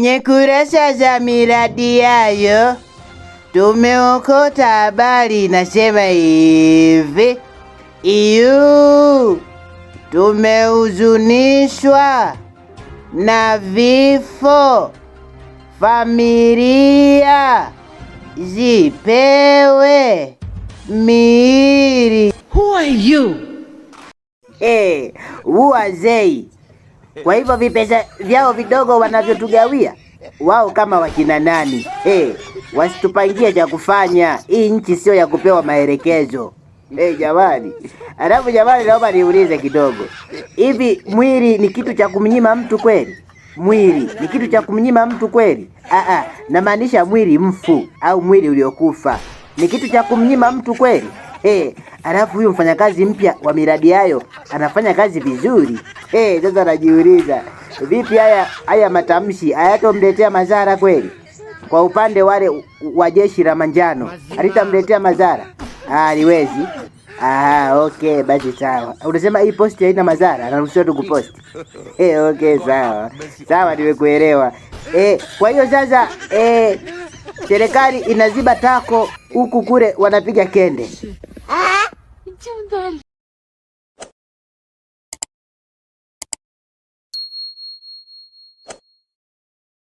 Kwenye kurasa za miradi yayo tumeokota habari inasema hivi: tumehuzunishwa na vifo, familia zipewe miili. Who are you? Who are they? Kwa hivyo vipesa vyao vidogo wanavyotugawia wao kama wakina nani? Wasitupangie cha kufanya. Hii nchi sio ya kupewa maelekezo. Jamani. Alafu jamani, naomba niulize kidogo. Hivi mwili ni kitu cha kumnyima mtu kweli? Mwili ni kitu cha kumnyima mtu kweli? Namaanisha mwili mfu au mwili uliokufa. Ni kitu cha kumnyima mtu kweli? Alafu huyu mfanyakazi mpya wa miradi hayo anafanya kazi vizuri. Sasa najiuliza, vipi haya matamshi hayatomletea madhara kweli? Kwa upande wale wa jeshi la manjano halitamletea madhara? Haliwezi. Okay, basi sawa. Unasema hii posti haina madhara, anaruhusiwa tu kuposti. Okay, sawa, nimekuelewa. Kwa hiyo sasa serikali inaziba tako, huku kule wanapiga kende.